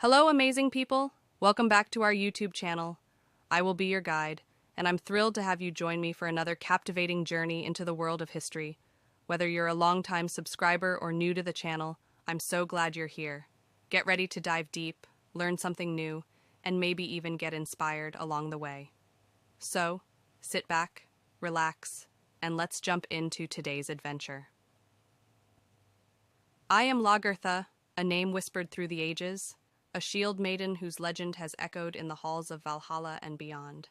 Hello, amazing people! Welcome back to our YouTube channel. I will be your guide, and I'm thrilled to have you join me for another captivating journey into the world of history. Whether you're a longtime subscriber or new to the channel, I'm so glad you're here. Get ready to dive deep, learn something new, and maybe even get inspired along the way. So, sit back, relax, and let's jump into today's adventure. I am Lagertha, a name whispered through the ages, a shield maiden whose legend has echoed in the halls of Valhalla and beyond.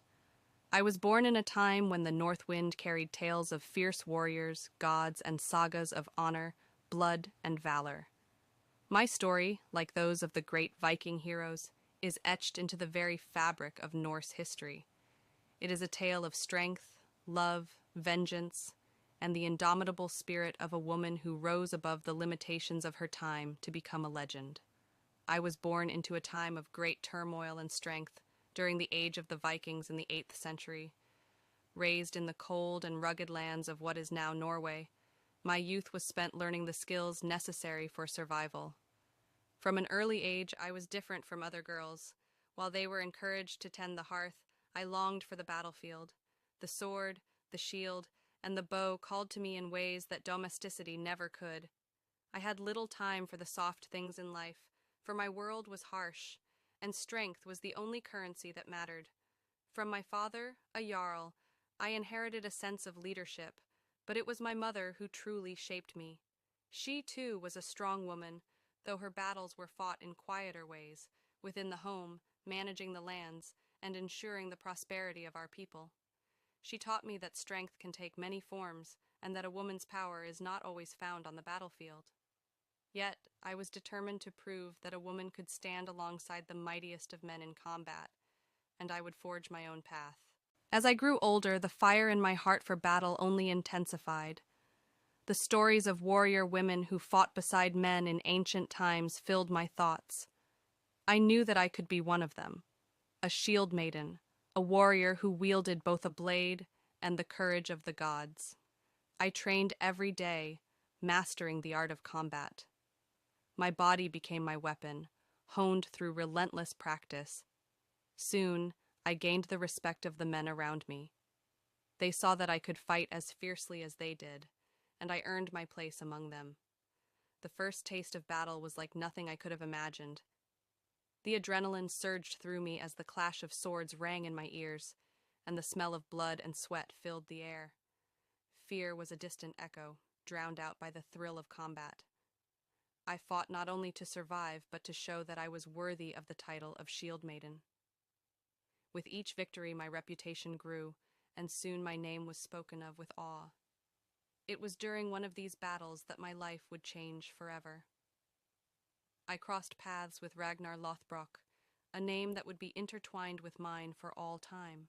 I was born in a time when the north wind carried tales of fierce warriors, gods, and sagas of honor, blood, and valor. My story, like those of the great Viking heroes, is etched into the very fabric of Norse history. It is a tale of strength, love, vengeance, and the indomitable spirit of a woman who rose above the limitations of her time to become a legend. I was born into a time of great turmoil and strength during the age of the Vikings in the 8th century. Raised in the cold and rugged lands of what is now Norway, my youth was spent learning the skills necessary for survival. From an early age, I was different from other girls. While they were encouraged to tend the hearth, I longed for the battlefield. The sword, the shield, and the bow called to me in ways that domesticity never could. I had little time for the soft things in life, for my world was harsh, and strength was the only currency that mattered. From my father, a jarl, I inherited a sense of leadership, but it was my mother who truly shaped me. She, too, was a strong woman, though her battles were fought in quieter ways, within the home, managing the lands, and ensuring the prosperity of our people. She taught me that strength can take many forms, and that a woman's power is not always found on the battlefield. Yet, I was determined to prove that a woman could stand alongside the mightiest of men in combat, and I would forge my own path. As I grew older, the fire in my heart for battle only intensified. The stories of warrior women who fought beside men in ancient times filled my thoughts. I knew that I could be one of them, a shield maiden, a warrior who wielded both a blade and the courage of the gods. I trained every day, mastering the art of combat. My body became my weapon, honed through relentless practice. Soon, I gained the respect of the men around me. They saw that I could fight as fiercely as they did, and I earned my place among them. The first taste of battle was like nothing I could have imagined. The adrenaline surged through me as the clash of swords rang in my ears, and the smell of blood and sweat filled the air. Fear was a distant echo, drowned out by the thrill of combat. I fought not only to survive, but to show that I was worthy of the title of Shield Maiden. With each victory, my reputation grew, and soon my name was spoken of with awe. It was during one of these battles that my life would change forever. I crossed paths with Ragnar Lothbrok, a name that would be intertwined with mine for all time.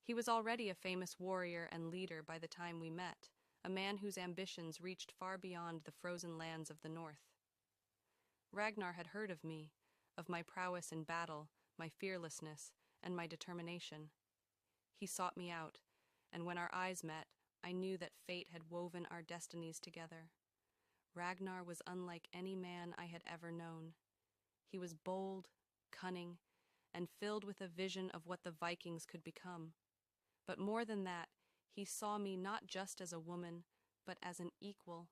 He was already a famous warrior and leader by the time we met, a man whose ambitions reached far beyond the frozen lands of the north. Ragnar had heard of me, of my prowess in battle, my fearlessness, and my determination. He sought me out, and when our eyes met, I knew that fate had woven our destinies together. Ragnar was unlike any man I had ever known. He was bold, cunning, and filled with a vision of what the Vikings could become. But more than that, he saw me not just as a woman, but as an equal,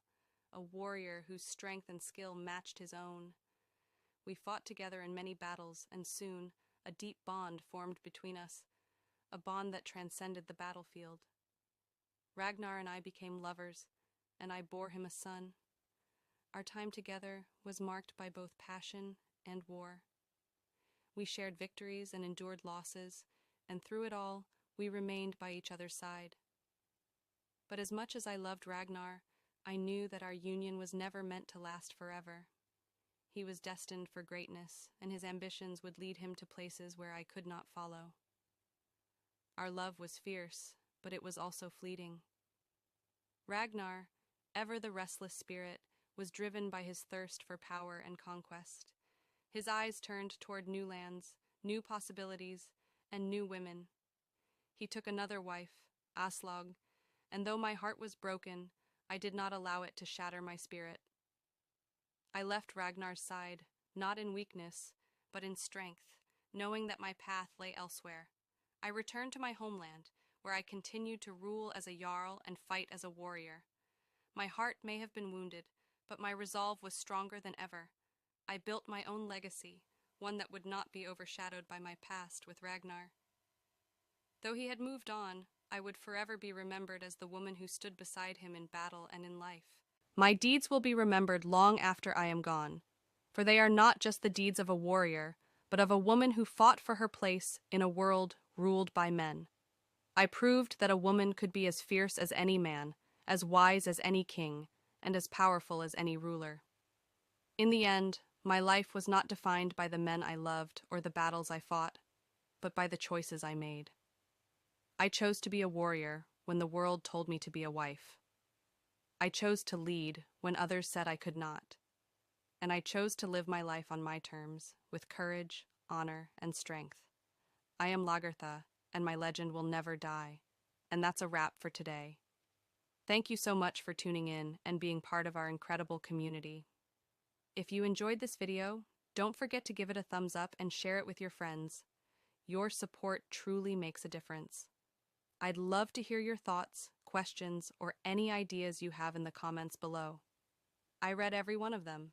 a warrior whose strength and skill matched his own. We fought together in many battles, and soon a deep bond formed between us, a bond that transcended the battlefield. Ragnar and I became lovers, and I bore him a son. Our time together was marked by both passion and war. We shared victories and endured losses, and through it all, we remained by each other's side. But as much as I loved Ragnar, I knew that our union was never meant to last forever. He was destined for greatness, and his ambitions would lead him to places where I could not follow. Our love was fierce, but it was also fleeting. Ragnar, ever the restless spirit, was driven by his thirst for power and conquest. His eyes turned toward new lands, new possibilities, and new women. He took another wife, Aslog, and though my heart was broken, I did not allow it to shatter my spirit. I left Ragnar's side, not in weakness, but in strength, knowing that my path lay elsewhere. I returned to my homeland, where I continued to rule as a jarl and fight as a warrior. My heart may have been wounded, but my resolve was stronger than ever. I built my own legacy, one that would not be overshadowed by my past with Ragnar. Though he had moved on, I would forever be remembered as the woman who stood beside him in battle and in life. My deeds will be remembered long after I am gone, for they are not just the deeds of a warrior, but of a woman who fought for her place in a world ruled by men. I proved that a woman could be as fierce as any man, as wise as any king, and as powerful as any ruler. In the end, my life was not defined by the men I loved or the battles I fought, but by the choices I made. I chose to be a warrior when the world told me to be a wife. I chose to lead when others said I could not. And I chose to live my life on my terms, with courage, honor, and strength. I am Lagertha, and my legend will never die. And that's a wrap for today. Thank you so much for tuning in and being part of our incredible community. If you enjoyed this video, don't forget to give it a thumbs up and share it with your friends. Your support truly makes a difference. I'd love to hear your thoughts, questions, or any ideas you have in the comments below. I read every one of them.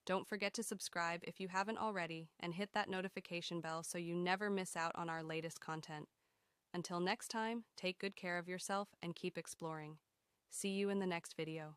Don't forget to subscribe if you haven't already and hit that notification bell so you never miss out on our latest content. Until next time, take good care of yourself and keep exploring. See you in the next video.